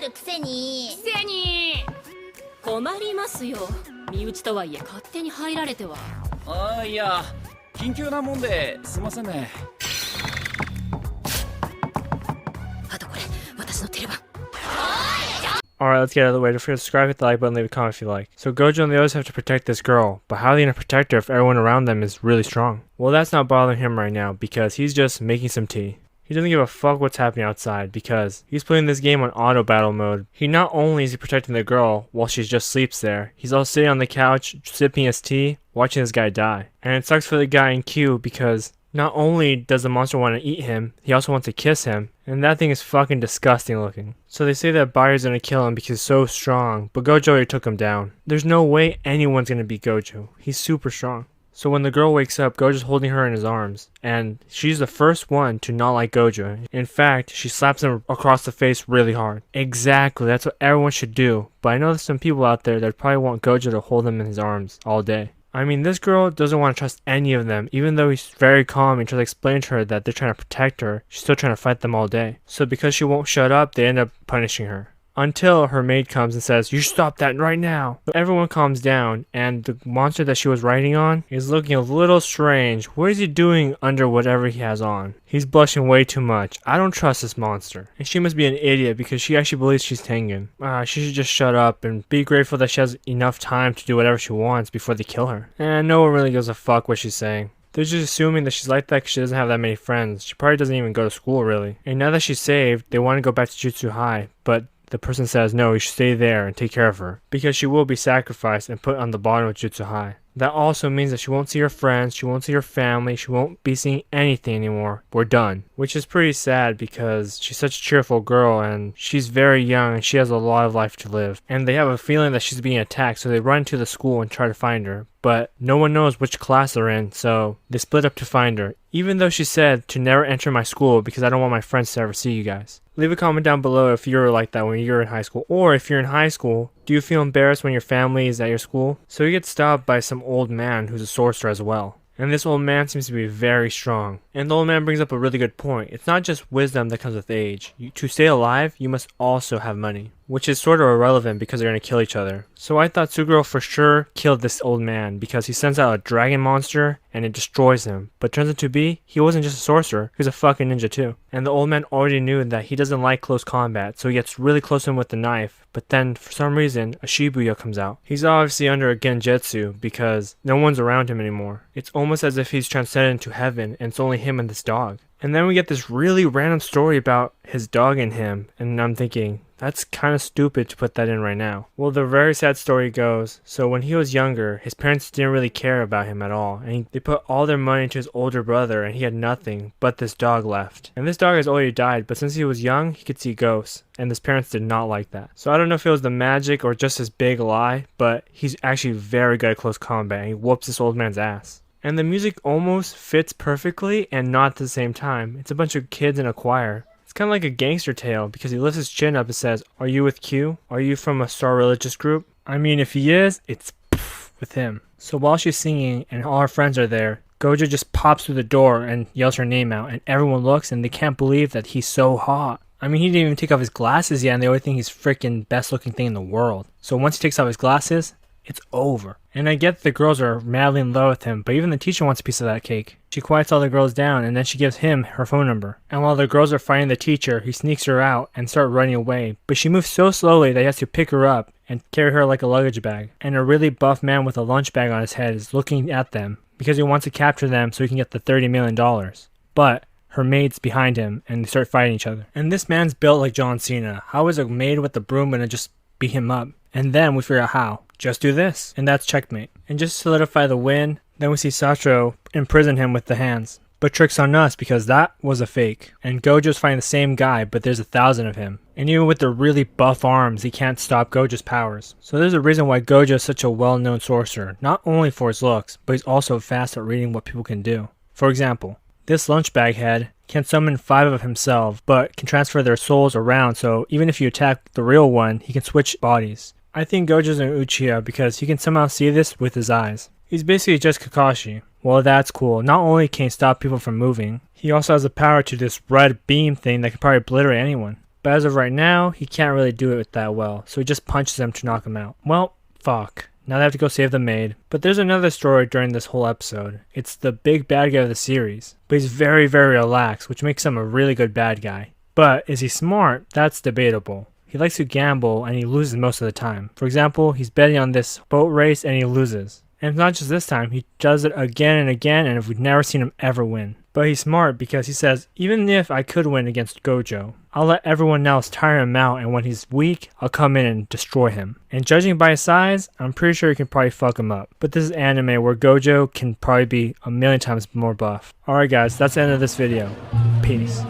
くせに困りますよ。身内とはいえ勝手に入られては。ああ、いや緊急なもんですいませんね。あとこれ私のテレバン。Alright, let's get out of the way. Don't forget to subscribe, hit the like button, leave a comment if you like. So Gojo and the others have to protect this girl, but how are they gonna protect her if everyone around them is really strong? Well, that's not bothering him right now because he's just making some tea. He doesn't give a fuck what's happening outside because he's playing this game on auto battle mode. He not only is he protecting the girl while she just sleeps there, he's also sitting on the couch, sipping his tea, watching this guy die. And it sucks for the guy in queue because not only does the monster want to eat him, he also wants to kiss him, and that thing is fucking disgusting looking. So they say that Bayer's gonna kill him because he's so strong, but Gojo already took him down. There's no way anyone's gonna beat Gojo. He's super strong. So when the girl wakes up, Gojo's holding her in his arms, and she's the first one to not like Gojo. In fact, she slaps him across the face really hard. Exactly, that's what everyone should do, but I know there's some people out there that probably want Gojo to hold them in his arms all day. I mean, this girl doesn't want to trust any of them, even though he's very calm and tries to explain to her that they're trying to protect her. She's still trying to fight them all day. So because she won't shut up, they end up punishing her. Until her maid comes and says, "You should stop that right now." So everyone calms down, and the monster that she was riding on is looking a little strange. What is he doing under whatever he has on? He's blushing way too much. I don't trust this monster. And she must be an idiot because she actually believes she's Tengen. She should just shut up and be grateful that she has enough time to do whatever she wants before they kill her. And no one really gives a fuck what she's saying. They're just assuming that she's like that because she doesn't have that many friends. She probably doesn't even go to school really. And now that she's saved, they want to go back to Jujutsu High, but the person says no, you should stay there and take care of her because she will be sacrificed and put on the bottom of Jujutsu High. That also means that she won't see her friends, she won't see her family, she won't be seeing anything anymore. We're done. Which is pretty sad because she's such a cheerful girl and she's very young and she has a lot of life to live. And they have a feeling that she's being attacked, so they run to the school and try to find her. But no one knows which class they're in, so they split up to find her. Even though she said to never enter my school because I don't want my friends to ever see you guys. Leave a comment down below if you're like that when you're in high school. Or if you're in high school, do you feel embarrassed when your family is at your school? So you get stopped by some old man who's a sorcerer as well. And this old man seems to be very strong. And the old man brings up a really good point. It's not just wisdom that comes with age. To stay alive, you must also have money. Which is sort of irrelevant because they're going to kill each other. So I thought Sukuna for sure killed this old man because he sends out a dragon monster and it destroys him. But turns out to be, he wasn't just a sorcerer, he was a fucking ninja too. And the old man already knew that he doesn't like close combat, so he gets really close to him with the knife. But then, for some reason, a Shibuya comes out. He's obviously under a genjutsu because no one's around him anymore. It's almost as if he's transcended into heaven and it's only him and this dog. And then we get this really random story about his dog and him, and I'm thinking, that's kind of stupid to put that in right now. Well, the very sad story goes, so when he was younger, his parents didn't really care about him at all, and they put all their money into his older brother, and he had nothing but this dog left. And this dog has already died, but since he was young, he could see ghosts, and his parents did not like that. So I don't know if it was the magic or just his big lie, but he's actually very good at close combat, and he whoops this old man's ass. And the music almost fits perfectly and not at the same time. It's a bunch of kids in a choir. It's kind of like a gangster tale because he lifts his chin up and says, "Are you with Q? Are you from a star religious group?" I mean, if he is, it's with him. So while she's singing and all her friends are there, Gojo just pops through the door and yells her name out, and everyone looks and they can't believe that he's so hot. I mean, he didn't even take off his glasses yet and they already think he's freaking best looking thing in the world. So once he takes off his glasses, it's over. And I get the girls are madly in love with him, but even the teacher wants a piece of that cake. She quiets all the girls down and then she gives him her phone number. And while the girls are fighting the teacher, he sneaks her out and starts running away. But she moves so slowly that he has to pick her up and carry her like a luggage bag. And a really buff man with a lunch bag on his head is looking at them because he wants to capture them so he can get the $30 million. But her maid's behind him and they start fighting each other. And this man's built like John Cena. How is a maid with the broom gonna just beat him up? And then we figure out how. Just do this. And that's checkmate. And just to solidify the win, then we see Sachiro imprison him with the hands. But tricks on us because that was a fake. And Gojo's fighting the same guy, but there's 1,000 of him. And even with the really buff arms, he can't stop Gojo's powers. So there's a reason why Gojo is such a well-known sorcerer. Not only for his looks, but he's also fast at reading what people can do. For example, this lunchbag head can summon 5 of himself, but can transfer their souls around, so even if you attack the real one, he can switch bodies. I think Gojo's an Uchiha because he can somehow see this with his eyes. He's basically just Kakashi. Well, that's cool. Not only can he stop people from moving, he also has the power to this red beam thing that can probably obliterate anyone. But as of right now, he can't really do it that well, so he just punches him to knock him out. Well, fuck. Now they have to go save the maid. But there's another story during this whole episode. It's the big bad guy of the series. But he's very, very relaxed, which makes him a really good bad guy. But is he smart? That's debatable. He likes to gamble and he loses most of the time. For example, he's betting on this boat race and he loses. And it's not just this time, he does it again and again, and we've never seen him ever win. But he's smart because he says, even if I could win against Gojo, I'll let everyone else tire him out, and when he's weak, I'll come in and destroy him. And judging by his size, I'm pretty sure he can probably fuck him up. But this is anime where Gojo can probably be a million times more buff. Alright guys, that's the end of this video. Peace.